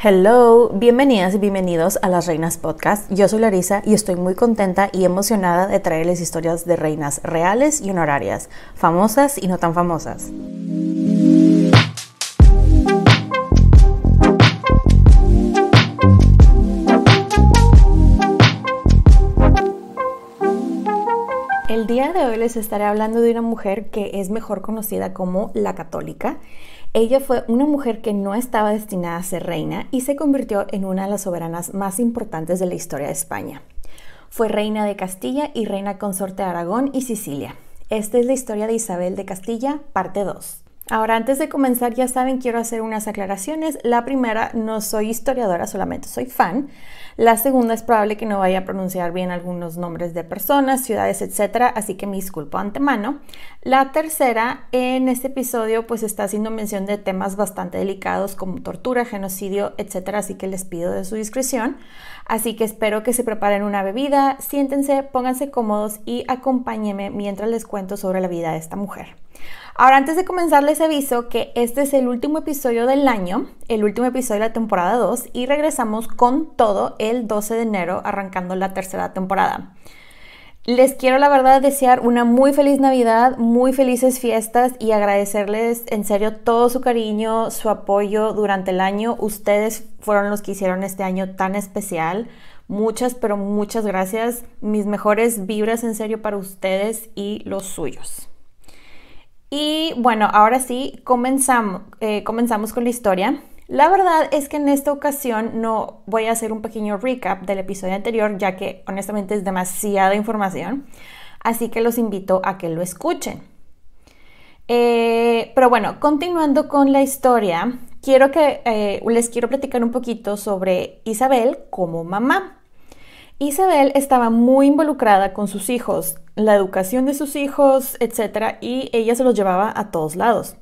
Hello, bienvenidas y bienvenidos a Las Reinas Podcast. Yo soy Larisa y estoy muy contenta y emocionada de traerles historias de reinas reales y honorarias, famosas y no tan famosas. El día de hoy les estaré hablando de una mujer que es mejor conocida como la Católica. Ella fue una mujer que no estaba destinada a ser reina y se convirtió en una de las soberanas más importantes de la historia de España. Fue reina de Castilla y reina consorte de Aragón y Sicilia. Esta es la historia de Isabel de Castilla, parte 2. Ahora, antes de comenzar, ya saben, quiero hacer unas aclaraciones. La primera, no soy historiadora, solamente soy fan. La segunda, es probable que no vaya a pronunciar bien algunos nombres de personas, ciudades, etc., así que me disculpo de antemano. La tercera, en este episodio pues está haciendo mención de temas bastante delicados como tortura, genocidio, etc., así que les pido de su discreción. Así que espero que se preparen una bebida, siéntense, pónganse cómodos y acompáñenme mientras les cuento sobre la vida de esta mujer. Ahora, antes de comenzar, les aviso que este es el último episodio del año, el último episodio de la temporada 2, y regresamos con todo el 12 de enero, arrancando la tercera temporada. Les quiero, la verdad, desear una muy feliz Navidad, muy felices fiestas y agradecerles en serio todo su cariño, su apoyo durante el año. Ustedes fueron los que hicieron este año tan especial. Muchas, pero muchas gracias. Mis mejores vibras en serio para ustedes y los suyos. Y bueno, ahora sí, comenzamos con la historia. La verdad es que en esta ocasión no voy a hacer un pequeño recap del episodio anterior, ya que honestamente es demasiada información, así que los invito a que lo escuchen. Pero bueno, continuando con la historia, les quiero platicar un poquito sobre Isabel como mamá. Isabel estaba muy involucrada con sus hijos, la educación de sus hijos, etc., y ella se los llevaba a todos lados.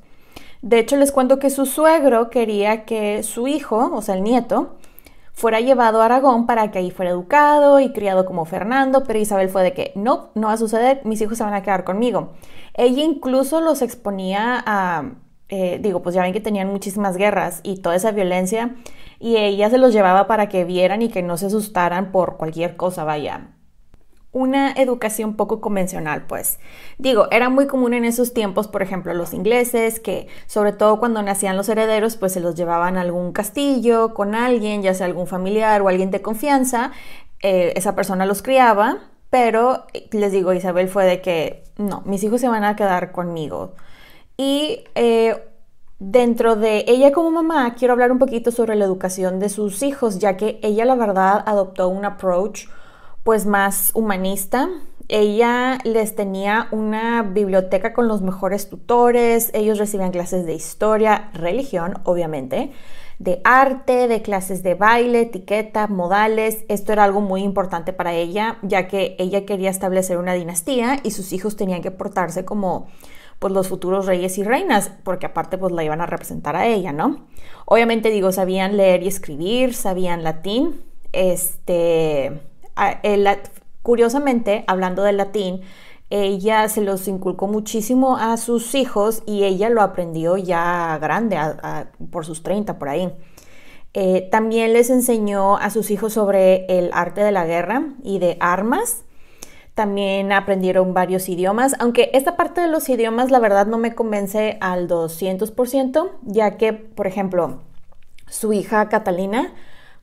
De hecho, les cuento que su suegro quería que su hijo, o sea, el nieto, fuera llevado a Aragón para que ahí fuera educado y criado como Fernando, pero Isabel fue de que no va a suceder, mis hijos se van a quedar conmigo. Ella incluso los exponía a, pues ya ven que tenían muchísimas guerras y toda esa violencia, y ella se los llevaba para que vieran y que no se asustaran por cualquier cosa, vaya. Una educación poco convencional, pues. Era muy común en esos tiempos, por ejemplo, los ingleses, que sobre todo cuando nacían los herederos, pues se los llevaban a algún castillo con alguien, ya sea algún familiar o alguien de confianza. Esa persona los criaba, pero les digo, Isabel fue de que no, mis hijos se van a quedar conmigo. Y dentro de ella como mamá, quiero hablar un poquito sobre la educación de sus hijos, ya que ella, la verdad, adoptó un approach pues más humanista. Ella les tenía una biblioteca con los mejores tutores, ellos recibían clases de historia, religión, obviamente, de arte, de clases de baile, etiqueta, modales. Esto era algo muy importante para ella, ya que ella quería establecer una dinastía y sus hijos tenían que portarse como pues los futuros reyes y reinas, porque aparte pues la iban a representar a ella, ¿no? Obviamente sabían leer y escribir, sabían latín, curiosamente, hablando del latín, ella se los inculcó muchísimo a sus hijos y ella lo aprendió ya grande, por sus 30 por ahí. También les enseñó a sus hijos sobre el arte de la guerra y de armas. También aprendieron varios idiomas, aunque esta parte de los idiomas la verdad no me convence al 200%, ya que, por ejemplo, su hija Catalina,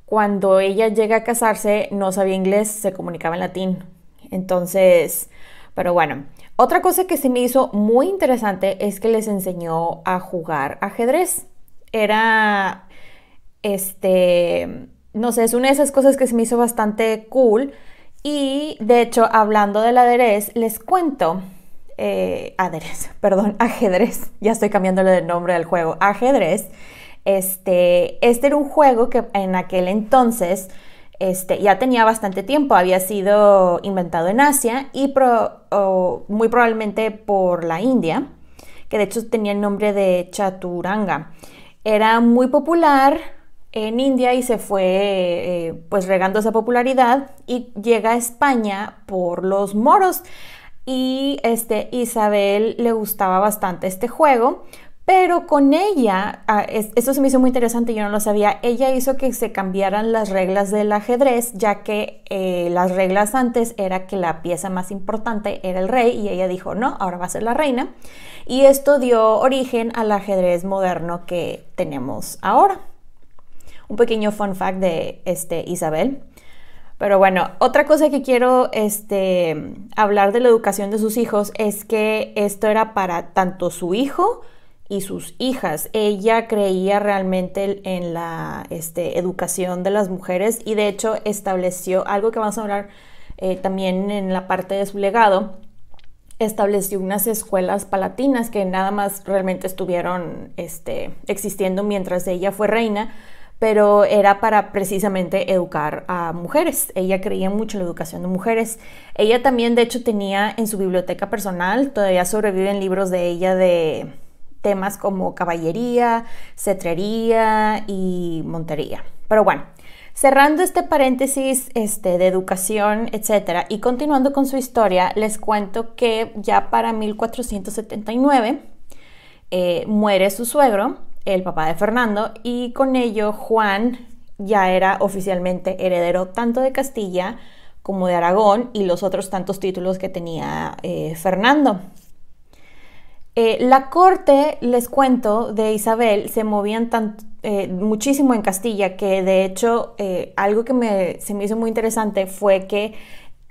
cuando ella llega a casarse, no sabía inglés, se comunicaba en latín. Entonces, pero bueno. Otra cosa que se me hizo muy interesante es que les enseñó a jugar ajedrez. Era, no sé, es una de esas cosas que se me hizo bastante cool. Y, de hecho, hablando del ajedrez, les cuento... ajedrez. Ya estoy cambiándole de nombre al juego. Ajedrez. Este era un juego que en aquel entonces ya tenía bastante tiempo, había sido inventado en Asia y muy probablemente por la India, que de hecho tenía el nombre de chaturanga. Era muy popular en India y se fue pues regando esa popularidad y llega a España por los moros. Y Isabel le gustaba bastante este juego Pero con ella, esto se me hizo muy interesante, yo no lo sabía, ella hizo que se cambiaran las reglas del ajedrez, ya que las reglas antes era que la pieza más importante era el rey y ella dijo, no, ahora va a ser la reina. Y esto dio origen al ajedrez moderno que tenemos ahora. Un pequeño fun fact de Isabel. Pero bueno, otra cosa que quiero hablar de la educación de sus hijos es que esto era para tanto su hijo y sus hijas. Ella creía realmente en la educación de las mujeres y de hecho estableció algo que vamos a hablar también en la parte de su legado. Estableció unas escuelas palatinas que nada más realmente estuvieron existiendo mientras ella fue reina, pero era para precisamente educar a mujeres. Ella creía mucho en la educación de mujeres. Ella también, de hecho, tenía en su biblioteca personal, todavía sobreviven libros de ella de temas como caballería, cetrería y montería. Pero bueno, cerrando este paréntesis de educación, etcétera, y continuando con su historia, les cuento que ya para 1479 muere su suegro, el papá de Fernando, y con ello Juan ya era oficialmente heredero tanto de Castilla como de Aragón y los otros tantos títulos que tenía Fernando. La corte, les cuento, de Isabel se movían muchísimo en Castilla, que de hecho algo que se me hizo muy interesante fue que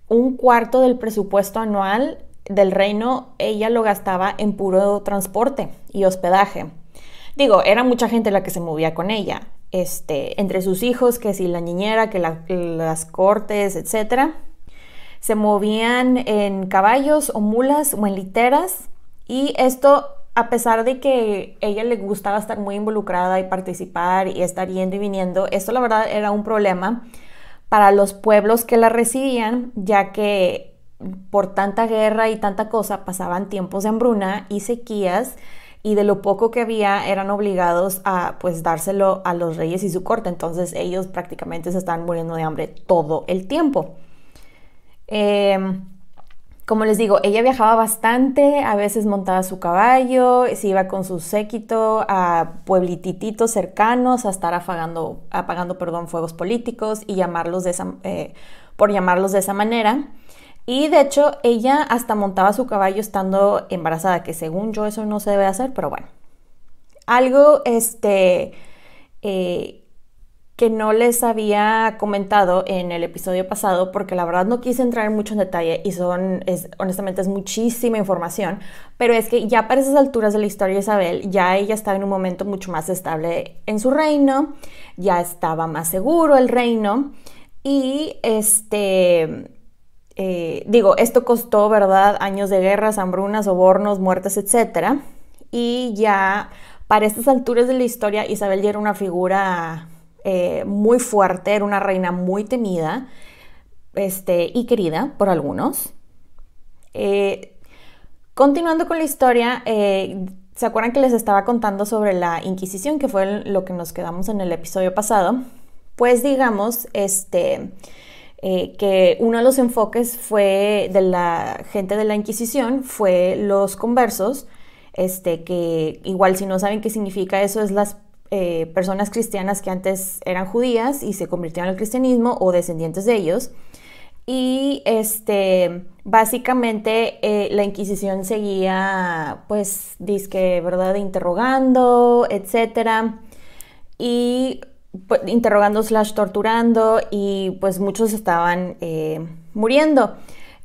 un cuarto del presupuesto anual del reino ella lo gastaba en puro transporte y hospedaje. Digo, era mucha gente la que se movía con ella, entre sus hijos, que si la niñera, que las cortes, etc. Se movían en caballos o mulas o en literas, y esto, a pesar de que a ella le gustaba estar muy involucrada y participar y estar yendo y viniendo, esto la verdad era un problema para los pueblos que la recibían, ya que por tanta guerra y tanta cosa pasaban tiempos de hambruna y sequías, y de lo poco que había eran obligados a pues dárselo a los reyes y su corte. Entonces ellos prácticamente se estaban muriendo de hambre todo el tiempo. Como les digo, ella viajaba bastante, a veces montaba su caballo, se iba con su séquito a pueblititos cercanos a estar apagando fuegos políticos y por llamarlos de esa manera. Y de hecho, ella hasta montaba su caballo estando embarazada, que según yo eso no se debe hacer, pero bueno. Algo que no les había comentado en el episodio pasado, porque la verdad no quise entrar mucho en detalle y honestamente es muchísima información, pero es que ya para esas alturas de la historia de Isabel, ya ella estaba en un momento mucho más estable en su reino, ya estaba más seguro el reino y esto costó, ¿verdad?, años de guerras, hambrunas, sobornos, muertes, etc. Y ya para estas alturas de la historia, Isabel ya era una figura muy fuerte, era una reina muy temida y querida por algunos. Continuando con la historia, ¿se acuerdan que les estaba contando sobre la Inquisición, que fue lo que nos quedamos en el episodio pasado? Pues digamos, que uno de los enfoques fue de la gente de la Inquisición fue los conversos, que igual si no saben qué significa eso, es las personas cristianas que antes eran judías y se convirtieron al cristianismo o descendientes de ellos. Y básicamente la Inquisición seguía, pues, dizque, ¿verdad?, interrogando, etcétera, y interrogando / torturando, y pues muchos estaban muriendo.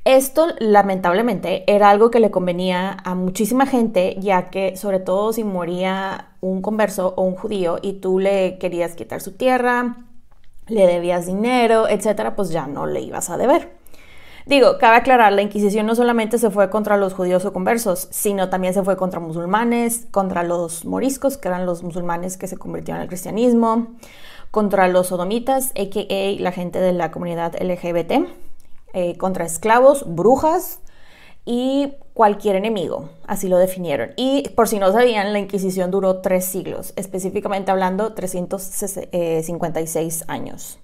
Esto lamentablemente era algo que le convenía a muchísima gente, ya que sobre todo si moría un converso o un judío y tú le querías quitar su tierra, le debías dinero, etcétera, pues ya no le ibas a deber. Digo, cabe aclarar, la Inquisición no solamente se fue contra los judíos o conversos, sino también se fue contra musulmanes, contra los moriscos, que eran los musulmanes que se convirtieron al cristianismo, contra los sodomitas, a.k.a. la gente de la comunidad LGBT, contra esclavos, brujas y cualquier enemigo, así lo definieron. Y por si no sabían, la Inquisición duró 3 siglos, específicamente hablando 356 años.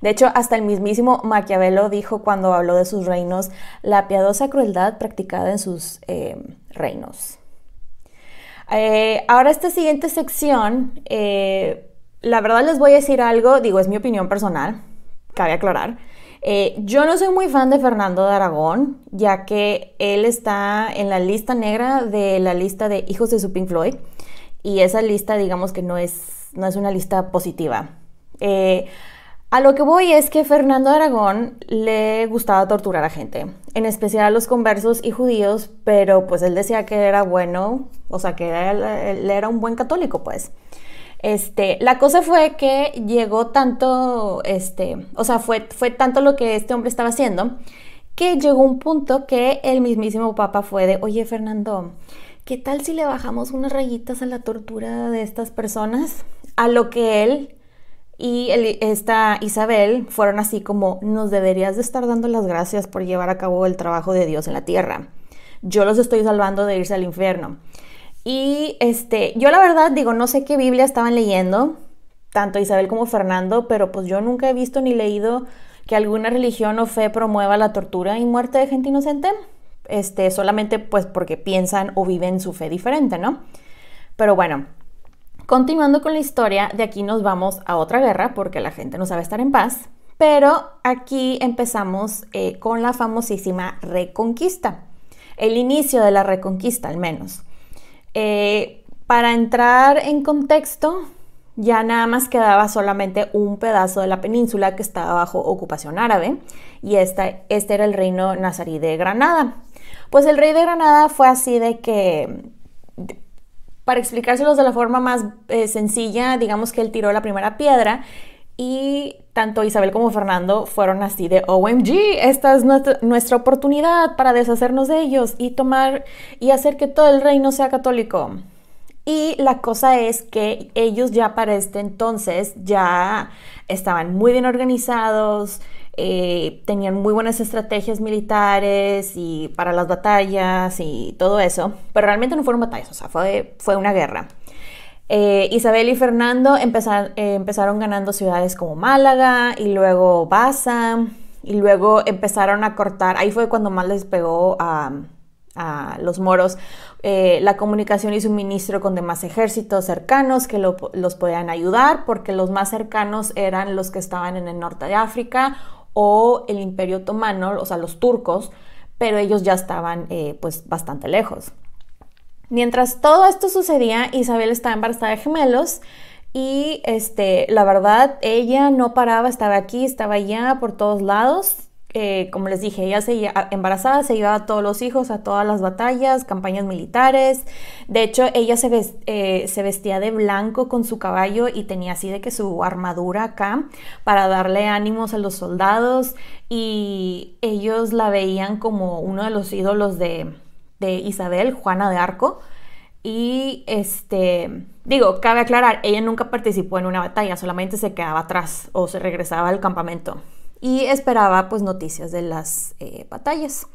De hecho, hasta el mismísimo Maquiavelo dijo cuando habló de sus reinos, la piadosa crueldad practicada en sus reinos. Ahora esta siguiente sección, la verdad les voy a decir algo, digo, es mi opinión personal, cabe aclarar. Yo no soy muy fan de Fernando de Aragón, ya que él está en la lista negra de la lista de hijos de su Pink Floyd, y esa lista digamos que no es una lista positiva. A lo que voy es que Fernando de Aragón le gustaba torturar a gente, en especial a los conversos y judíos, pero pues él decía que era bueno, o sea que él era un buen católico pues. La cosa fue que llegó tanto, o sea, fue tanto lo que este hombre estaba haciendo, que llegó un punto que el mismísimo Papa fue de, oye Fernando, ¿qué tal si le bajamos unas rayitas a la tortura de estas personas? A lo que él y esta Isabel fueron así como, nos deberías de estar dando las gracias por llevar a cabo el trabajo de Dios en la tierra. Yo los estoy salvando de irse al infierno. Y yo la verdad digo, no sé qué Biblia estaban leyendo, tanto Isabel como Fernando, pero pues yo nunca he visto ni leído que alguna religión o fe promueva la tortura y muerte de gente inocente. Solamente pues porque piensan o viven su fe diferente, ¿no? Pero bueno, continuando con la historia, de aquí nos vamos a otra guerra porque la gente no sabe estar en paz, pero aquí empezamos con la famosísima Reconquista, el inicio de la Reconquista al menos. Para entrar en contexto, ya nada más quedaba solamente un pedazo de la península que estaba bajo ocupación árabe y este era el reino nazarí de Granada. Pues el rey de Granada fue así de que, para explicárselos de la forma más sencilla, digamos que él tiró la primera piedra y tanto Isabel como Fernando fueron así de OMG, esta es nuestra oportunidad para deshacernos de ellos y tomar y hacer que todo el reino sea católico. Y la cosa es que ellos ya para este entonces ya estaban muy bien organizados, tenían muy buenas estrategias militares y para las batallas y todo eso, pero realmente no fueron batallas, o sea, fue una guerra. Isabel y Fernando empezaron ganando ciudades como Málaga y luego Baza y luego empezaron a cortar, ahí fue cuando más les pegó a los moros la comunicación y suministro con demás ejércitos cercanos que los podían ayudar, porque los más cercanos eran los que estaban en el norte de África o el Imperio Otomano, o sea los turcos, pero ellos ya estaban pues bastante lejos. Mientras todo esto sucedía, Isabel estaba embarazada de gemelos y la verdad ella no paraba, estaba aquí, estaba allá, por todos lados. Como les dije, ella embarazada se llevaba a todos los hijos a todas las batallas, campañas militares. De hecho, ella se vestía de blanco con su caballo y tenía así de que su armadura acá para darle ánimos a los soldados y ellos la veían como uno de los ídolos de Isabel, Juana de Arco. Y digo, cabe aclarar, ella nunca participó en una batalla, solamente se quedaba atrás o se regresaba al campamento y esperaba pues noticias de las batallas.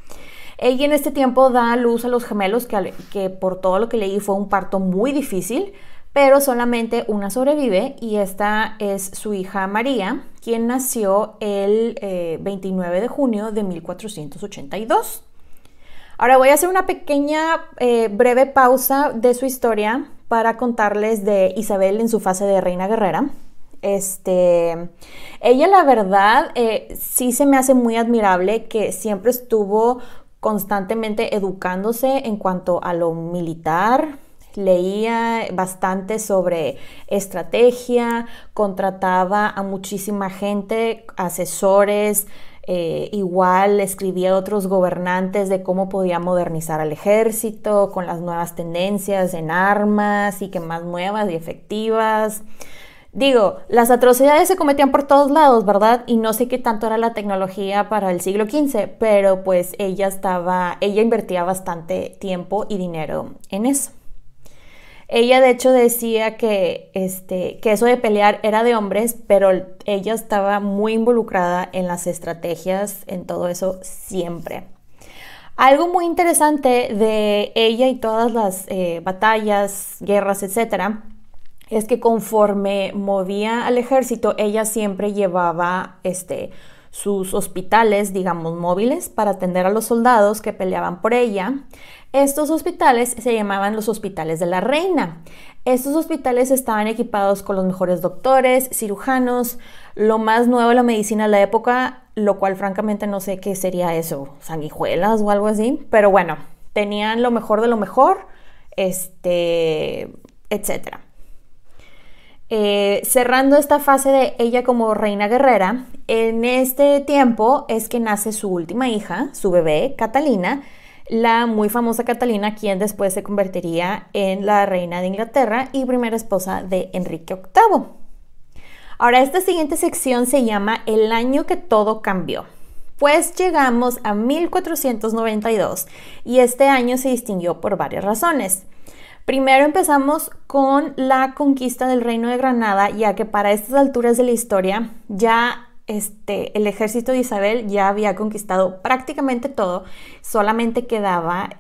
Ella en este tiempo da a luz a los gemelos, que por todo lo que leí fue un parto muy difícil, pero solamente una sobrevive y esta es su hija María, quien nació el 29 de junio de 1482. Ahora voy a hacer una pequeña breve pausa de su historia para contarles de Isabel en su fase de reina guerrera. Ella la verdad sí se me hace muy admirable que siempre estuvo constantemente educándose en cuanto a lo militar. Leía bastante sobre estrategia, contrataba a muchísima gente, asesores, igual escribía a otros gobernantes de cómo podía modernizar al ejército con las nuevas tendencias en armas y que más nuevas y efectivas. Digo, las atrocidades se cometían por todos lados, ¿verdad? Y no sé qué tanto era la tecnología para el siglo XV, pero pues ella invertía bastante tiempo y dinero en eso. Ella de hecho decía que eso de pelear era de hombres, pero ella estaba muy involucrada en las estrategias, en todo eso siempre. Algo muy interesante de ella y todas las batallas, guerras, etcétera, es que conforme movía al ejército, ella siempre llevaba sus hospitales, digamos, móviles para atender a los soldados que peleaban por ella. Estos hospitales se llamaban los hospitales de la reina. Estos hospitales estaban equipados con los mejores doctores, cirujanos, lo más nuevo de la medicina de la época, lo cual francamente no sé qué sería eso, sanguijuelas o algo así, pero bueno, tenían lo mejor de lo mejor, etcétera. Cerrando esta fase de ella como reina guerrera, en este tiempo es que nace su última hija, su bebé, Catalina, la muy famosa Catalina, quien después se convertiría en la reina de Inglaterra y primera esposa de Enrique VIII. Ahora, esta siguiente sección se llama El año que todo cambió. Pues llegamos a 1492 y este año se distinguió por varias razones. Primero empezamos con la conquista del Reino de Granada, ya que para estas alturas de la historia ya el ejército de Isabel ya había conquistado prácticamente todo, solamente quedaba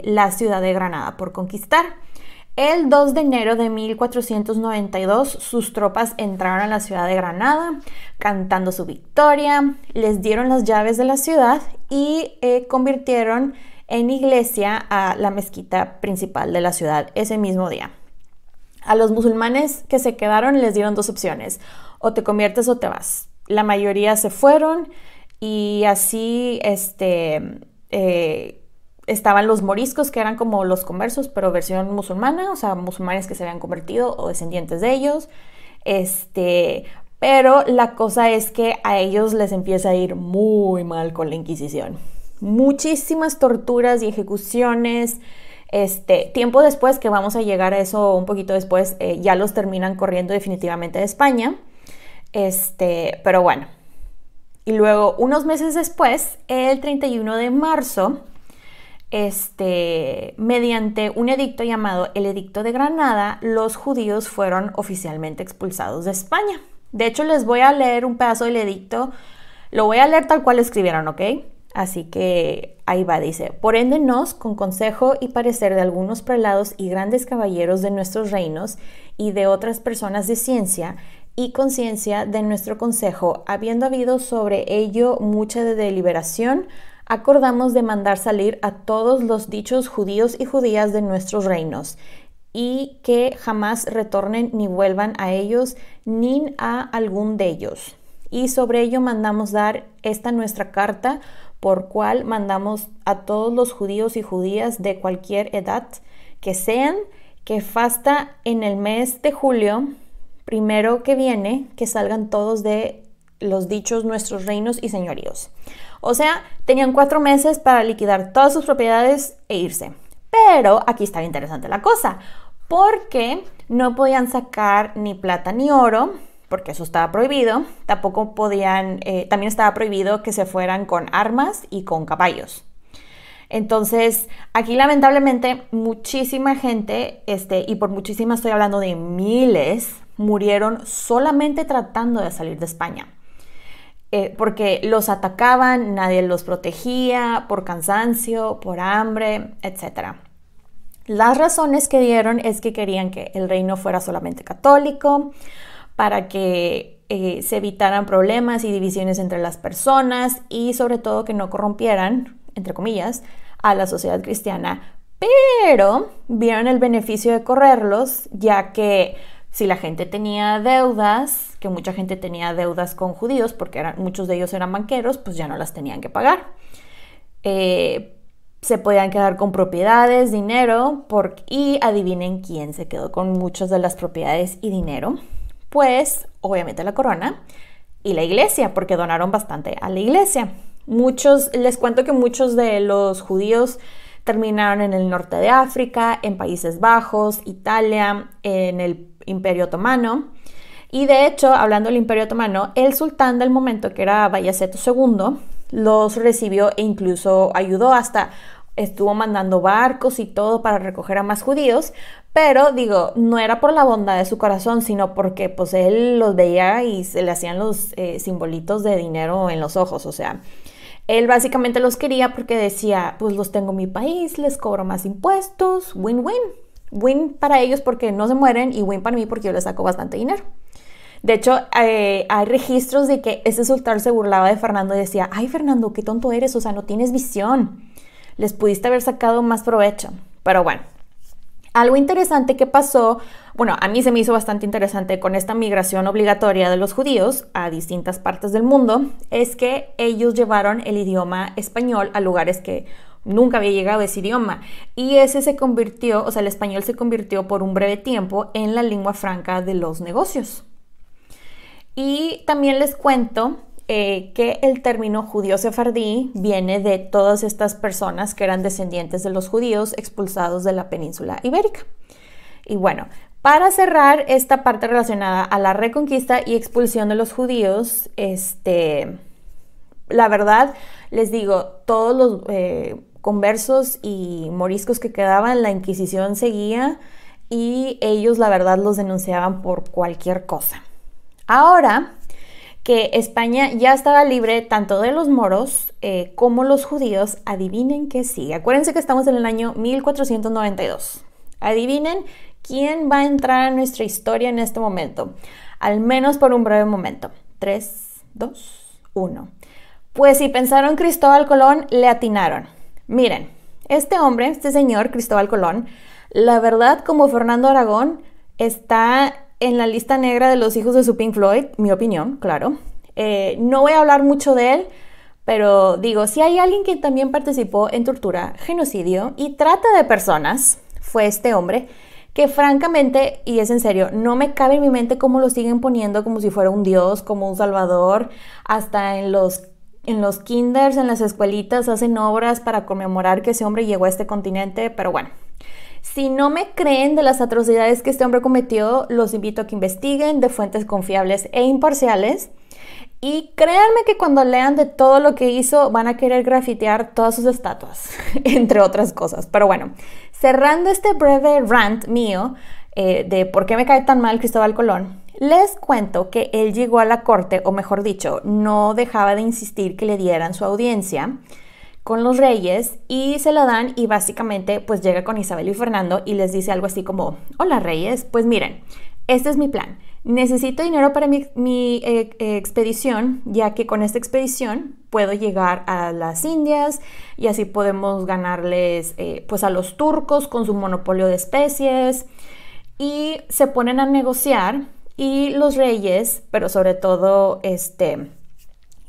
la ciudad de Granada por conquistar. El 2 de enero de 1492 sus tropas entraron a la ciudad de Granada cantando su victoria, les dieron las llaves de la ciudad y convirtieron en iglesia a la mezquita principal de la ciudad ese mismo día. A los musulmanes que se quedaron les dieron dos opciones: o te conviertes o te vas. La mayoría se fueron y así estaban los moriscos, que eran como los conversos, pero versión musulmana, o sea, musulmanes que se habían convertido o descendientes de ellos. Pero la cosa es que a ellos les empieza a ir muy mal con la Inquisición. Muchísimas torturas y ejecuciones. Tiempo después, que vamos a llegar a eso un poquito después, ya los terminan corriendo definitivamente de España. Pero bueno. Y luego, unos meses después, el 31 de marzo, mediante un edicto llamado el Edicto de Granada, los judíos fueron oficialmente expulsados de España. De hecho, les voy a leer un pedazo del edicto. Lo voy a leer tal cual lo escribieron, ¿ok? Así que ahí va, dice: por ende nos, con consejo y parecer de algunos prelados y grandes caballeros de nuestros reinos y de otras personas de ciencia y conciencia de nuestro consejo, habiendo habido sobre ello mucha deliberación, acordamos de mandar salir a todos los dichos judíos y judías de nuestros reinos, y que jamás retornen ni vuelvan a ellos ni a algún de ellos. Y sobre ello mandamos dar esta nuestra carta, por cual mandamos a todos los judíos y judías de cualquier edad que sean, que fasta en el mes de julio, primero que viene, que salgan todos de los dichos nuestros reinos y señoríos. O sea, tenían 4 meses para liquidar todas sus propiedades e irse. Pero aquí está interesante la cosa, porque no podían sacar ni plata ni oro, porque eso estaba prohibido. Tampoco podían, también estaba prohibido que se fueran con armas y con caballos. Entonces, aquí lamentablemente muchísima gente, y por muchísima estoy hablando de miles, murieron solamente tratando de salir de España. Porque los atacaban, nadie los protegía, por cansancio, por hambre, etc. Las razones que dieron es que querían que el reino fuera solamente católico, para que se evitaran problemas y divisiones entre las personas y sobre todo que no corrompieran, entre comillas, a la sociedad cristiana. Pero vieron el beneficio de correrlos, ya que si la gente tenía deudas, que mucha gente tenía deudas con judíos, porque muchos de ellos eran banqueros, pues ya no las tenían que pagar. Se podían quedar con propiedades, dinero, y adivinen quién se quedó con muchas de las propiedades y dinero. Pues obviamente la corona y la iglesia, porque donaron bastante a la iglesia. Les cuento que muchos de los judíos terminaron en el norte de África, en Países Bajos, Italia, en el Imperio Otomano. Y de hecho, hablando del Imperio Otomano, el sultán del momento, que era Bayaceto II, los recibió e incluso ayudó, hasta estuvo mandando barcos y todo para recoger a más judíos. Pero digo, no era por la bondad de su corazón, sino porque pues él los veía y se le hacían los simbolitos de dinero en los ojos. O sea, él básicamente los quería porque decía, pues los tengo en mi país, les cobro más impuestos, win-win. Win para ellos porque no se mueren y win para mí porque yo les saco bastante dinero. De hecho, hay registros de que ese sultán se burlaba de Fernando y decía, ay Fernando, qué tonto eres, o sea, no tienes visión. Les pudiste haber sacado más provecho. Pero bueno, algo interesante que pasó, bueno, a mí se me hizo bastante interesante con esta migración obligatoria de los judíos a distintas partes del mundo, es que ellos llevaron el idioma español a lugares que nunca había llegado ese idioma. Y ese se convirtió, o sea, el español se convirtió por un breve tiempo en la lengua franca de los negocios. Y también les cuento que el término judío sefardí viene de todas estas personas que eran descendientes de los judíos expulsados de la península ibérica. Y bueno, para cerrar esta parte relacionada a la reconquista y expulsión de los judíos, la verdad, les digo, todos los conversos y moriscos que quedaban, la Inquisición seguía y ellos, la verdad, los denunciaban por cualquier cosa. Ahora que España ya estaba libre tanto de los moros como los judíos, adivinen qué sigue. Acuérdense que estamos en el año 1492. Adivinen quién va a entrar a nuestra historia en este momento, al menos por un breve momento. 3, 2, 1. Pues si pensaron Cristóbal Colón, le atinaron. Miren, este hombre, este señor Cristóbal Colón, la verdad, como Fernando Aragón, está en la lista negra de los hijos de su Pink Floyd, mi opinión, claro. No voy a hablar mucho de él, pero digo, si hay alguien que también participó en tortura, genocidio y trata de personas, fue este hombre, que francamente, y es en serio, no me cabe en mi mente cómo lo siguen poniendo como si fuera un dios, como un salvador, hasta en los kinders, en las escuelitas, hacen obras para conmemorar que ese hombre llegó a este continente, pero bueno. Si no me creen de las atrocidades que este hombre cometió, los invito a que investiguen de fuentes confiables e imparciales. Y créanme que cuando lean de todo lo que hizo, van a querer grafitear todas sus estatuas, entre otras cosas. Pero bueno, cerrando este breve rant mío de por qué me cae tan mal Cristóbal Colón, les cuento que él llegó a la corte, o mejor dicho, no dejaba de insistir que le dieran su audiencia con los reyes y se la dan y básicamente pues llega con Isabel y Fernando y les dice algo así como, hola reyes, pues miren, este es mi plan. Necesito dinero para mi expedición, ya que con esta expedición puedo llegar a las Indias y así podemos ganarles pues a los turcos con su monopolio de especies. Y se ponen a negociar y los reyes, pero sobre todo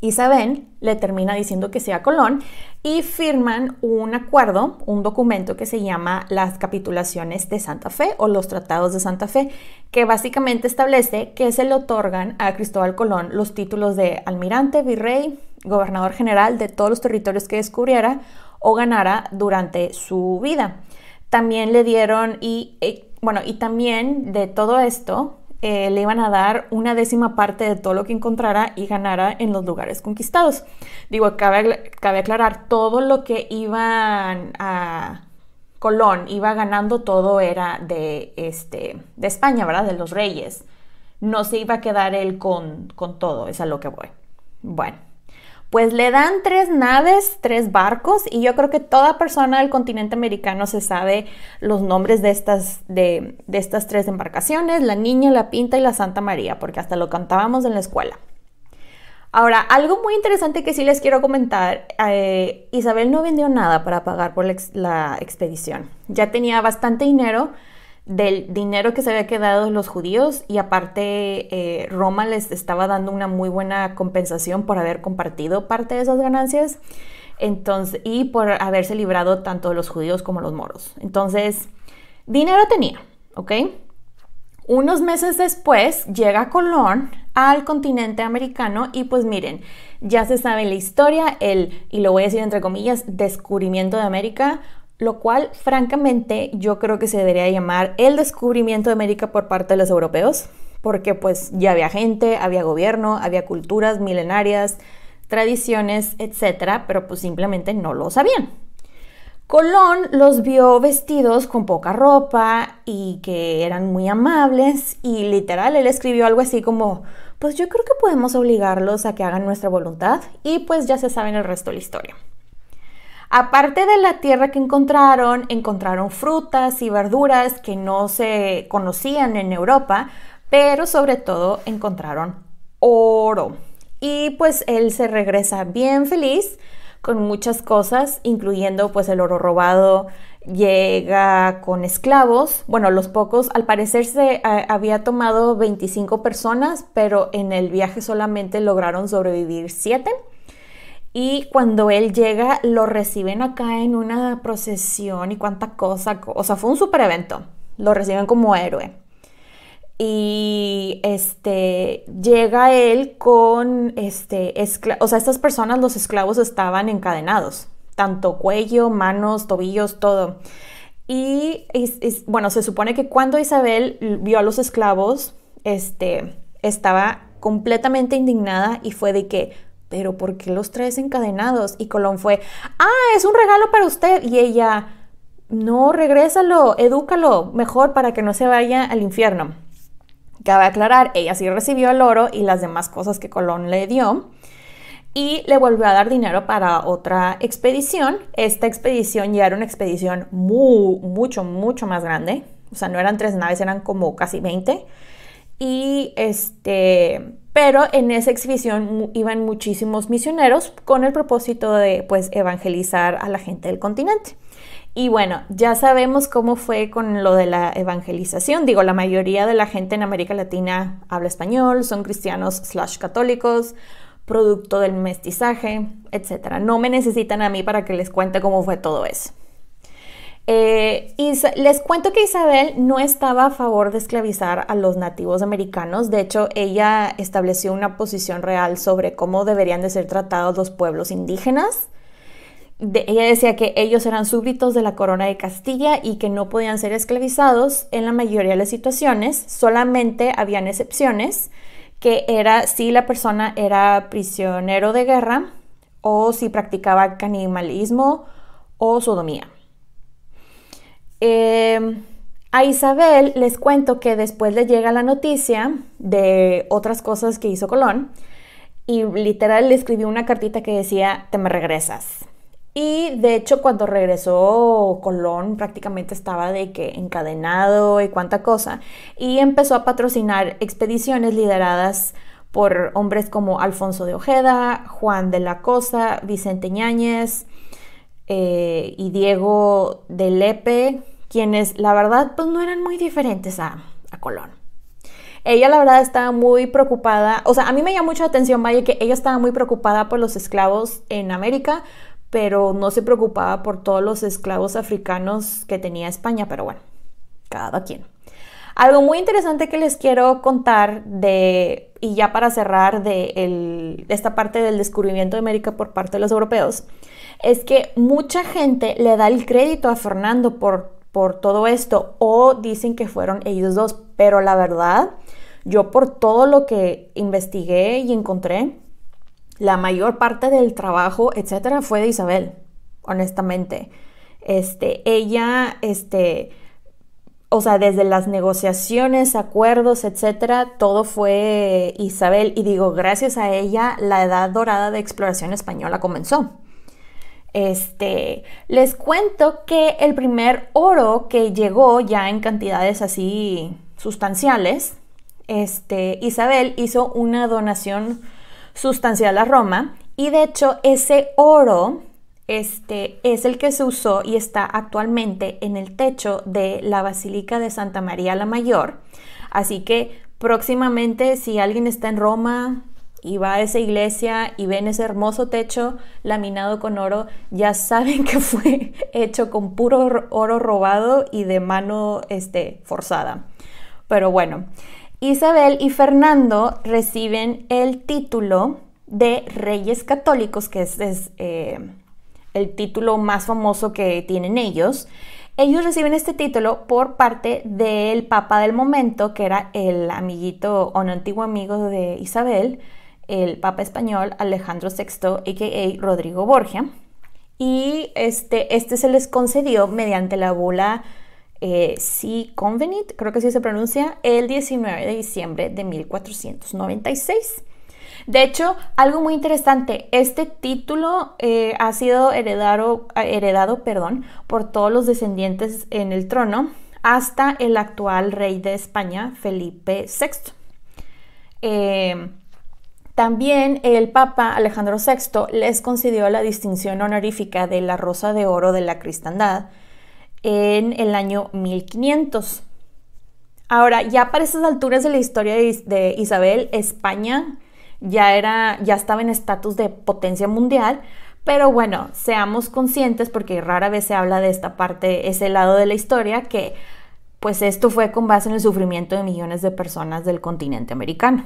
Isabel, le termina diciendo que sea Colón y firman un acuerdo, un documento que se llama las Capitulaciones de Santa Fe o los Tratados de Santa Fe, que básicamente establece que se le otorgan a Cristóbal Colón los títulos de almirante, virrey, gobernador general de todos los territorios que descubriera o ganara durante su vida. También le dieron, y también de todo esto, le iban a dar una 10ª parte de todo lo que encontrara y ganara en los lugares conquistados. Digo, cabe aclarar, todo lo que iban a Colón iba ganando, todo era de España, ¿verdad? De los reyes. No se iba a quedar él con todo, es a lo que voy. Bueno, pues le dan 3 naves, 3 barcos y yo creo que toda persona del continente americano se sabe los nombres de estas 3 embarcaciones, la Niña, la Pinta y la Santa María, porque hasta lo cantábamos en la escuela. Ahora, algo muy interesante que sí les quiero comentar, Isabel no vendió nada para pagar por la expedición. Ya tenía bastante dinero del dinero que se había quedado de los judíos y aparte Roma les estaba dando una muy buena compensación por haber compartido parte de esas ganancias y por haberse librado tanto de los judíos como los moros. Entonces, dinero tenía, ¿ok? Unos meses después llega Colón al continente americano y pues miren, ya se sabe la historia, y lo voy a decir entre comillas, descubrimiento de América, lo cual francamente yo creo que se debería llamar el descubrimiento de América por parte de los europeos, porque pues ya había gente, había gobierno, había culturas milenarias, tradiciones, etcétera, pero pues simplemente no lo sabían. Colón los vio vestidos con poca ropa y que eran muy amables y literal él escribió algo así como, pues yo creo que podemos obligarlos a que hagan nuestra voluntad y pues ya se saben el resto de la historia. Aparte de la tierra que encontraron frutas y verduras que no se conocían en Europa, pero sobre todo encontraron oro. Y pues él se regresa bien feliz con muchas cosas, incluyendo pues el oro robado. Llega con esclavos, bueno, los pocos, al parecer había tomado 25 personas, pero en el viaje solamente lograron sobrevivir 7. Y cuando él llega, lo reciben acá en una procesión y cuánta cosa, o sea, fue un super evento, lo reciben como héroe. Y llega él con o sea, estas personas, los esclavos estaban encadenados, tanto cuello, manos, tobillos, todo. Y bueno, se supone que cuando Isabel vio a los esclavos, estaba completamente indignada y fue de que, pero ¿por qué los traes encadenados? Y Colón fue, es un regalo para usted. Y ella, no, regrésalo, edúcalo mejor para que no se vaya al infierno. Cabe aclarar, ella sí recibió el oro y las demás cosas que Colón le dio y le volvió a dar dinero para otra expedición. Esta expedición ya era una expedición mucho más grande, o sea, no eran 3 naves, eran como casi 20. Y pero en esa expedición iban muchísimos misioneros con el propósito de pues evangelizar a la gente del continente. Y bueno, ya sabemos cómo fue con lo de la evangelización. Digo, la mayoría de la gente en América Latina habla español, son cristianos / católicos, producto del mestizaje, etc. No me necesitan a mí para que les cuente cómo fue todo eso. Les cuento que Isabel no estaba a favor de esclavizar a los nativos americanos. De hecho, ella estableció una posición real sobre cómo deberían de ser tratados los pueblos indígenas. Ella decía que ellos eran súbditos de la corona de Castilla y que no podían ser esclavizados en la mayoría de las situaciones. Solamente habían excepciones, que era si la persona era prisionero de guerra o si practicaba canibalismo o sodomía. A Isabel les cuento que después le llega la noticia de otras cosas que hizo Colón y literal le escribió una cartita que decía, te me regresas. Y de hecho cuando regresó Colón prácticamente estaba de que encadenado y cuánta cosa. Y empezó a patrocinar expediciones lideradas por hombres como Alfonso de Ojeda, Juan de la Cosa, Vicente Ñáñez y Diego de Lepe, quienes la verdad pues no eran muy diferentes a Colón. Ella la verdad estaba muy preocupada, o sea, a mí me llamó mucha atención, vaya, que ella estaba muy preocupada por los esclavos en América, pero no se preocupaba por todos los esclavos africanos que tenía España, pero bueno, cada quien. Algo muy interesante que les quiero contar y ya para cerrar de esta parte del descubrimiento de América por parte de los europeos, es que mucha gente le da el crédito a Fernando por todo esto, o dicen que fueron ellos dos, pero la verdad, yo por todo lo que investigué y encontré, la mayor parte del trabajo, etcétera, fue de Isabel, honestamente. Ella, o sea, desde las negociaciones, acuerdos, etcétera, todo fue Isabel. Y digo, gracias a ella, la edad dorada de exploración española comenzó. Les cuento que el primer oro que llegó ya en cantidades así sustanciales, Isabel hizo una donación sustancial a Roma y de hecho ese oro es el que se usó y está actualmente en el techo de la Basílica de Santa María la Mayor. Así que próximamente, si alguien está en Roma y va a esa iglesia y ven ese hermoso techo laminado con oro, ya saben que fue hecho con puro oro robado y de mano forzada. Pero bueno, Isabel y Fernando reciben el título de Reyes Católicos, que es el título más famoso que tienen ellos. Ellos reciben este título por parte del Papa del momento, que era el amiguito o un antiguo amigo de Isabel, el Papa español Alejandro VI, a.k.a. Rodrigo Borgia. Y este se les concedió mediante la bula Si Convenit, creo que así se pronuncia, el 19 de diciembre de 1496. De hecho, algo muy interesante, este título ha sido heredado por todos los descendientes en el trono hasta el actual rey de España, Felipe VI. También el Papa Alejandro VI les concedió la distinción honorífica de la Rosa de Oro de la Cristandad en el año 1500. Ahora, ya para esas alturas de la historia de Isabel, España ya estaba en estatus de potencia mundial, pero bueno, seamos conscientes, porque rara vez se habla de esta parte, ese lado de la historia, que pues esto fue con base en el sufrimiento de millones de personas del continente americano.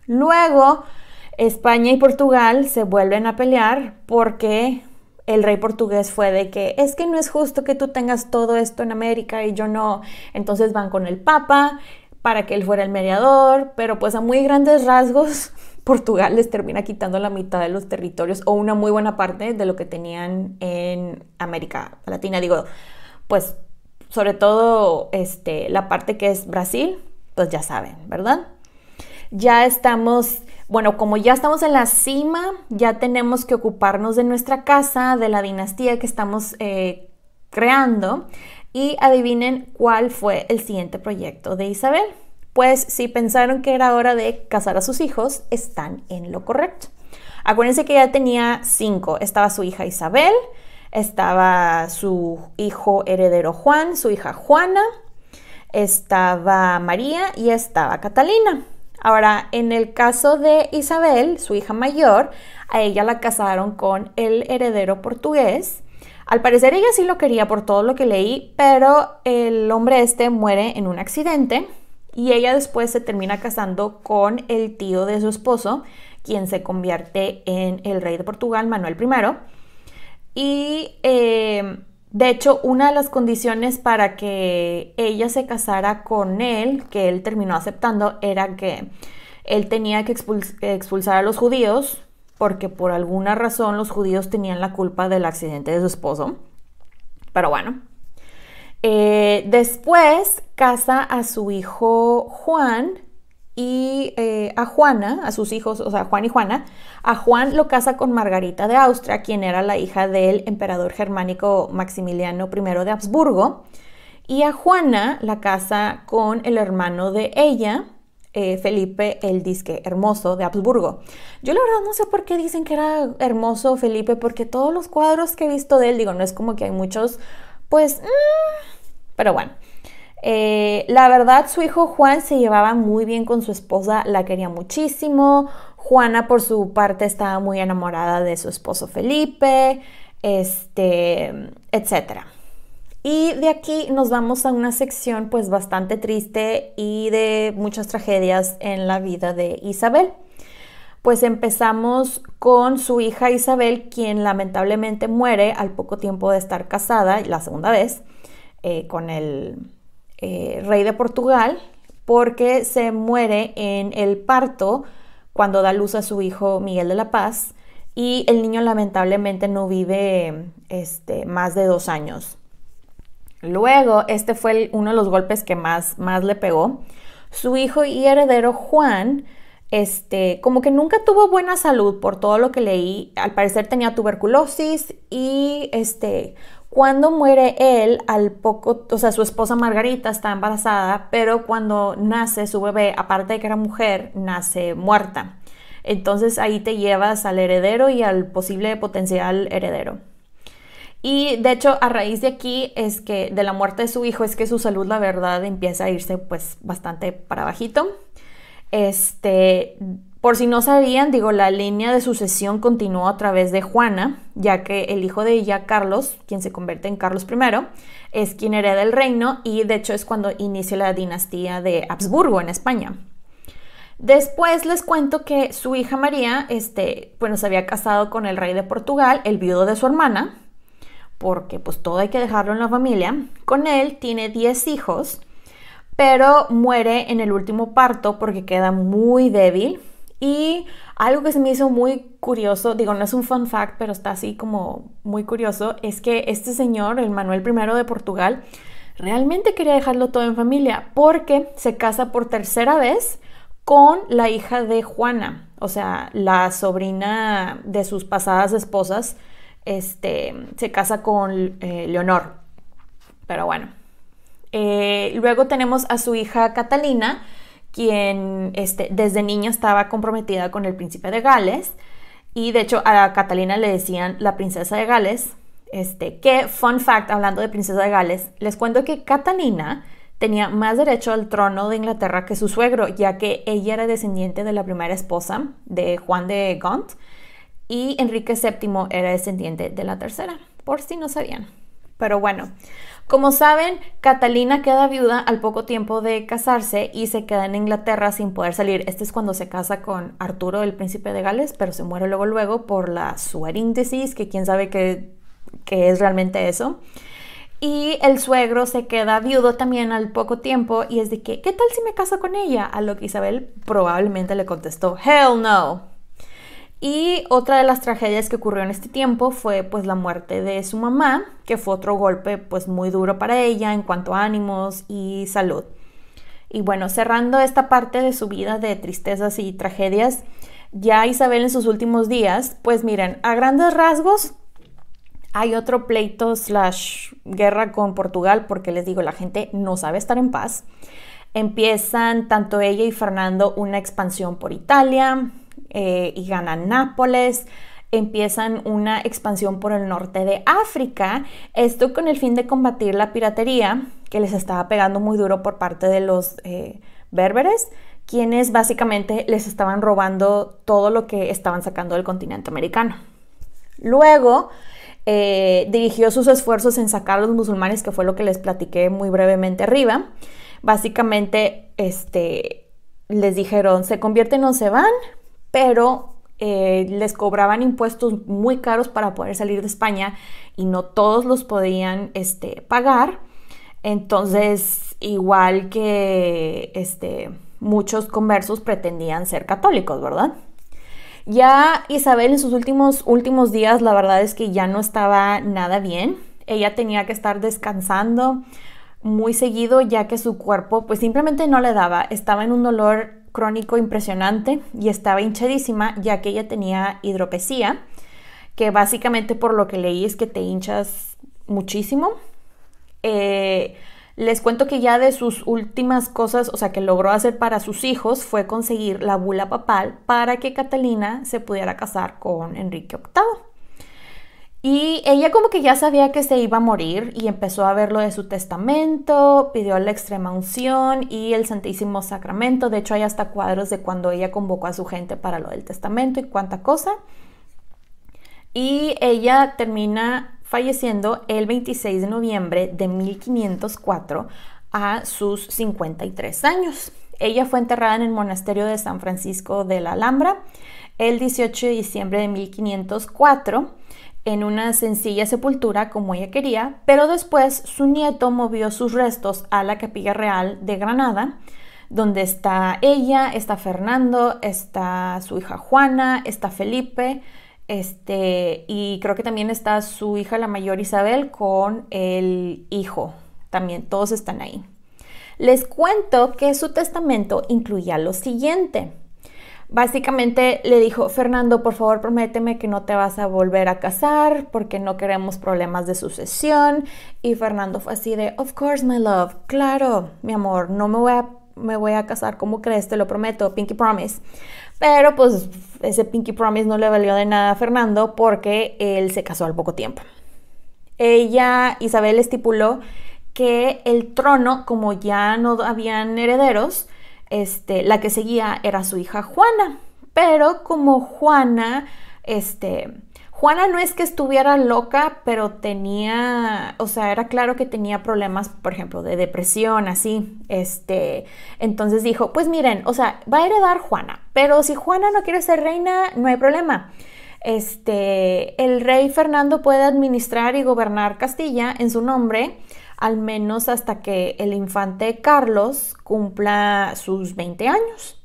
Luego, España y Portugal se vuelven a pelear porque el rey portugués fue de que es que no es justo que tú tengas todo esto en América y yo no. Entonces van con el Papa para que él fuera el mediador, pero pues a muy grandes rasgos Portugal les termina quitando la mitad de los territorios o una muy buena parte de lo que tenían en América Latina. Digo, pues sobre todo la parte que es Brasil, pues ya saben, ¿verdad? Ya estamos, bueno, como ya estamos en la cima, ya tenemos que ocuparnos de nuestra casa, de la dinastía que estamos creando. Y adivinen cuál fue el siguiente proyecto de Isabel. Pues si pensaron que era hora de casar a sus hijos, están en lo correcto. Acuérdense que ya tenía 5. Estaba su hija Isabel, estaba su hijo heredero Juan, su hija Juana, estaba María y estaba Catalina. Ahora, en el caso de Isabel, su hija mayor, a ella la casaron con el heredero portugués. Al parecer ella sí lo quería por todo lo que leí, pero el hombre muere en un accidente y ella después se termina casando con el tío de su esposo, quien se convierte en el rey de Portugal, Manuel I. Y de hecho, una de las condiciones para que ella se casara con él, que él terminó aceptando, era que él tenía que expulsar a los judíos, porque por alguna razón los judíos tenían la culpa del accidente de su esposo. Pero bueno. Después casa a su hijo Juan y a Juana, a sus hijos, o sea, Juan y Juana. A Juan lo casa con Margarita de Austria, quien era la hija del emperador germánico Maximiliano I de Habsburgo. Y a Juana la casa con el hermano de ella, Felipe el disque hermoso de Habsburgo. Yo la verdad no sé por qué dicen que era hermoso Felipe, porque todos los cuadros que he visto de él, digo, no es como que hay muchos, pues, pero bueno. La verdad, su hijo Juan se llevaba muy bien con su esposa, la quería muchísimo. Juana, por su parte, estaba muy enamorada de su esposo Felipe, etcétera. Y de aquí nos vamos a una sección pues bastante triste y de muchas tragedias en la vida de Isabel. Pues empezamos con su hija Isabel, quien lamentablemente muere al poco tiempo de estar casada, la segunda vez, con el rey de Portugal, porque se muere en el parto cuando da luz a su hijo Miguel de la Paz, y el niño lamentablemente no vive más de 2 años. Luego, fue uno de los golpes que más le pegó. Su hijo y heredero Juan, como que nunca tuvo buena salud por todo lo que leí. Al parecer tenía tuberculosis y cuando muere él, al poco, o sea, su esposa Margarita está embarazada, pero cuando nace su bebé, aparte de que era mujer, nace muerta. Entonces ahí te llevas al heredero y al posible potencial heredero. Y de hecho, a raíz de aquí es que de la muerte de su hijo es que su salud, la verdad, empieza a irse pues bastante para bajito. Por si no sabían, digo, la línea de sucesión continuó a través de Juana, ya que el hijo de ella, Carlos, quien se convierte en Carlos I, es quien hereda el reino y de hecho es cuando inicia la dinastía de Habsburgo en España. Después les cuento que su hija María, bueno, se había casado con el rey de Portugal, el viudo de su hermana, porque pues todo hay que dejarlo en la familia. Con él tiene 10 hijos, pero muere en el último parto porque queda muy débil. Y algo que se me hizo muy curioso, digo, no es un fun fact, pero está así como muy curioso, es que este señor, el Manuel I de Portugal, realmente quería dejarlo todo en familia porque se casa por tercera vez con la hija de Juana, o sea, la sobrina de sus pasadas esposas. Se casa con Leonor. Pero bueno, Luego tenemos a su hija Catalina, quien desde niña estaba comprometida con el príncipe de Gales. Y de hecho a Catalina le decían la princesa de Gales. Que, fun fact, hablando de princesa de Gales, les cuento que Catalina tenía más derecho al trono de Inglaterra que su suegro, ya que ella era descendiente de la primera esposa de Juan de Gaunt y Enrique VII era descendiente de la tercera, por si no sabían. Pero bueno, como saben, Catalina queda viuda al poco tiempo de casarse y se queda en Inglaterra sin poder salir. Este es cuando se casa con Arturo, el príncipe de Gales, pero se muere luego por la sweating disease, que quién sabe qué es realmente eso. Y el suegro se queda viudo también al poco tiempo y es de que, ¿qué tal si me caso con ella? A lo que Isabel probablemente le contestó, hell no. Y otra de las tragedias que ocurrió en este tiempo fue pues la muerte de su mamá, que fue otro golpe pues muy duro para ella en cuanto a ánimos y salud. Y bueno, cerrando esta parte de su vida de tristezas y tragedias, ya Isabel en sus últimos días, pues miren, a grandes rasgos, hay otro pleito / guerra con Portugal porque les digo, la gente no sabe estar en paz. Empiezan tanto ella y Fernando una expansión por Italia y ganan Nápoles. Empiezan una expansión por el norte de África. Esto con el fin de combatir la piratería que les estaba pegando muy duro por parte de los berberes, quienes básicamente les estaban robando todo lo que estaban sacando del continente americano. Luego dirigió sus esfuerzos en sacar a los musulmanes, que fue lo que les platiqué muy brevemente arriba. Básicamente les dijeron, se convierten o se van, pero les cobraban impuestos muy caros para poder salir de España y no todos los podían pagar. Entonces, igual que muchos conversos pretendían ser católicos, ¿verdad? Ya Isabel en sus últimos días, la verdad es que ya no estaba nada bien. Ella tenía que estar descansando muy seguido, ya que su cuerpo pues simplemente no le daba. Estaba en un dolor crónico impresionante y estaba hinchadísima, ya que ella tenía hidropesía, que básicamente por lo que leí es que te hinchas muchísimo. Les cuento que ya de sus últimas cosas, o sea, que logró hacer para sus hijos, fue conseguir la bula papal para que Catalina se pudiera casar con Enrique VIII. Y ella como que ya sabía que se iba a morir y empezó a ver lo de su testamento, pidió la extrema unción y el Santísimo Sacramento. De hecho, hay hasta cuadros de cuando ella convocó a su gente para lo del testamento y cuánta cosa. Y ella termina falleciendo el 26 de noviembre de 1504 a sus 53 años. Ella fue enterrada en el monasterio de San Francisco de la Alhambra el 18 de diciembre de 1504 en una sencilla sepultura como ella quería, pero después su nieto movió sus restos a la Capilla Real de Granada, donde está ella, está Fernando, está su hija Juana, está Felipe, y creo que también está su hija la mayor Isabel con el hijo, también todos están ahí. Les cuento que su testamento incluía lo siguiente. Básicamente le dijo, Fernando, por favor prométeme que no te vas a volver a casar porque no queremos problemas de sucesión. Y Fernando fue así de, of course my love, claro, mi amor, no me voy a casar, ¿cómo crees? Te lo prometo, pinky promise. Pero pues ese pinky promise no le valió de nada a Fernando porque él se casó al poco tiempo. Isabel estipuló que el trono, como ya no habían herederos, la que seguía era su hija Juana. Pero como Juana no es que estuviera loca, pero tenía, o sea, era claro que tenía problemas, por ejemplo, de depresión, así. Entonces dijo, pues miren, o sea, va a heredar Juana, pero si Juana no quiere ser reina, no hay problema. El rey Fernando puede administrar y gobernar Castilla en su nombre, al menos hasta que el infante Carlos cumpla sus 20 años.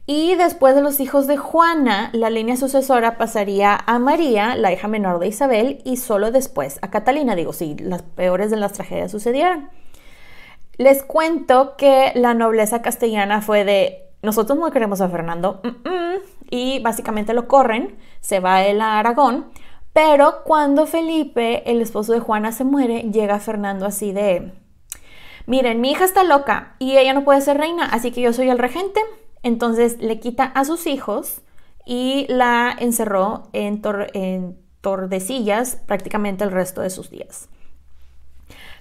Y después de los hijos de Juana, la línea sucesora pasaría a María, la hija menor de Isabel, y solo después a Catalina, digo, si las peores de las tragedias sucedieran. Les cuento que la nobleza castellana fue de, nosotros no queremos a Fernando, y básicamente lo corren, se va él a Aragón, pero cuando Felipe, el esposo de Juana, se muere, llega Fernando así de, miren, mi hija está loca y ella no puede ser reina, así que yo soy el regente. Entonces le quita a sus hijos y la encerró en Tordesillas prácticamente el resto de sus días.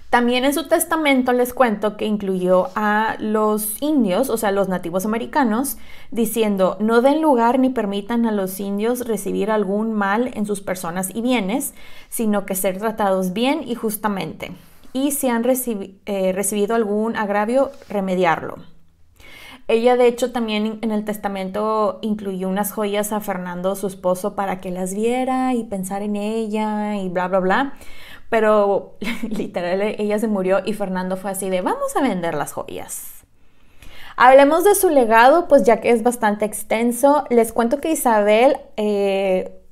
También en su testamento les cuento que incluyó a los indios, o sea, los nativos americanos, diciendo: no den lugar ni permitan a los indios recibir algún mal en sus personas y bienes, sino que ser tratados bien y justamente. Y si han recibido algún agravio, remediarlo. Ella, de hecho, también en el testamento incluyó unas joyas a Fernando, su esposo, para que las viera y pensar en ella y bla, bla, bla. Pero literal ella se murió y Fernando fue así de: vamos a vender las joyas. Hablemos de su legado, pues ya que es bastante extenso. Les cuento que Isabel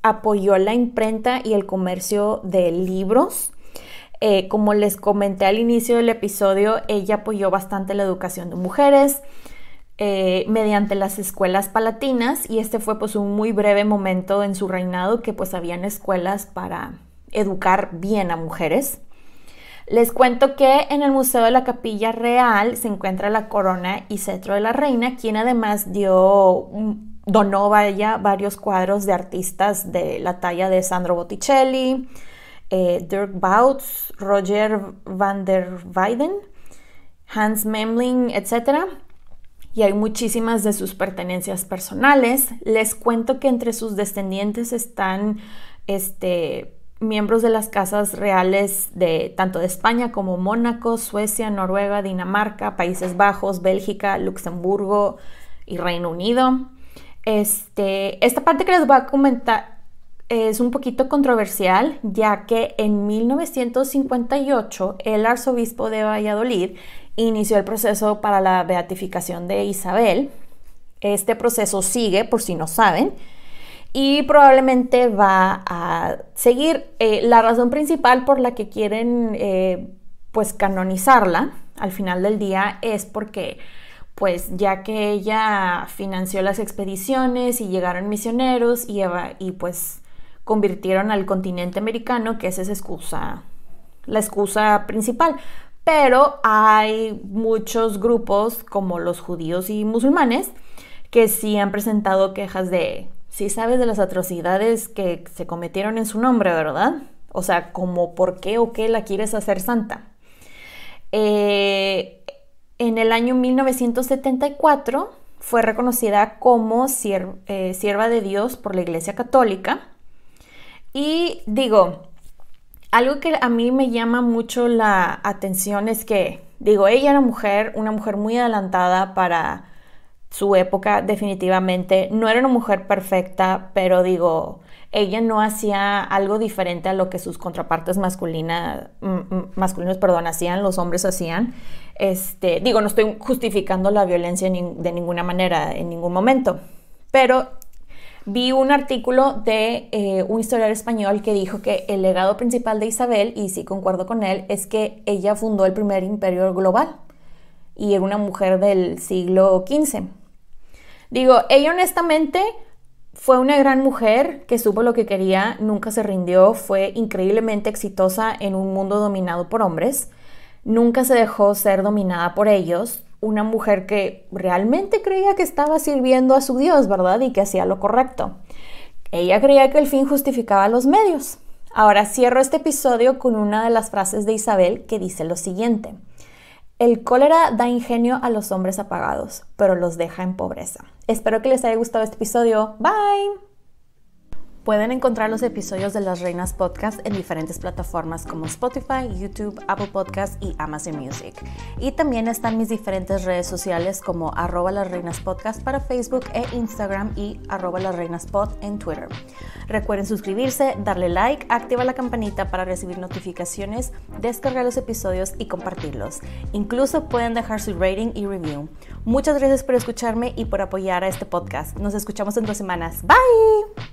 apoyó la imprenta y el comercio de libros. Como les comenté al inicio del episodio, ella apoyó bastante la educación de mujeres mediante las escuelas palatinas, y este fue pues un muy breve momento en su reinado que pues habían escuelas para educar bien a mujeres. Les cuento que en el Museo de la Capilla Real se encuentra la corona y cetro de la reina, quien además donó varios cuadros de artistas de la talla de Sandro Botticelli, Dirk Bouts, Roger van der Weyden, Hans Memling, etc. Y hay muchísimas de sus pertenencias personales. Les cuento que entre sus descendientes están miembros de las casas reales tanto de España como Mónaco, Suecia, Noruega, Dinamarca, Países Bajos, Bélgica, Luxemburgo y Reino Unido. Esta parte que les voy a comentar es un poquito controversial, ya que en 1958 el arzobispo de Valladolid inició el proceso para la beatificación de Isabel. Este proceso sigue, por si no saben, y probablemente va a seguir. La razón principal por la que quieren pues canonizarla al final del día es porque pues ya que ella financió las expediciones y llegaron misioneros y pues convirtieron al continente americano, que esa es la excusa principal. Pero hay muchos grupos como los judíos y musulmanes que sí han presentado quejas de: sí sabes de las atrocidades que se cometieron en su nombre, ¿verdad? O sea, como ¿por qué o qué la quieres hacer santa? En el año 1974 fue reconocida como sierva de Dios por la Iglesia Católica. Y digo, algo que a mí me llama mucho la atención es que, ella era una mujer muy adelantada para su época, definitivamente. No era una mujer perfecta, pero ella no hacía algo diferente a lo que sus contrapartes masculinos, hacían, los hombres hacían. No estoy justificando la violencia de ninguna manera, en ningún momento, pero vi un artículo de un historiador español que dijo que el legado principal de Isabel, y sí concuerdo con él, es que ella fundó el primer imperio global y era una mujer del siglo XV. Ella honestamente fue una gran mujer que supo lo que quería, nunca se rindió, fue increíblemente exitosa en un mundo dominado por hombres, nunca se dejó ser dominada por ellos. Una mujer que realmente creía que estaba sirviendo a su Dios, ¿verdad? Y que hacía lo correcto. Ella creía que el fin justificaba los medios. Ahora cierro este episodio con una de las frases de Isabel que dice lo siguiente: el cólera da ingenio a los hombres apagados, pero los deja en pobreza. Espero que les haya gustado este episodio. Bye. Pueden encontrar los episodios de Las Reinas Podcast en diferentes plataformas como Spotify, YouTube, Apple Podcast y Amazon Music. Y también están mis diferentes redes sociales como @lasreinaspodcast para Facebook e Instagram y @lasreinaspod en Twitter. Recuerden suscribirse, darle like, activar la campanita para recibir notificaciones, descargar los episodios y compartirlos. Incluso pueden dejar su rating y review. Muchas gracias por escucharme y por apoyar a este podcast. Nos escuchamos en 2 semanas. Bye.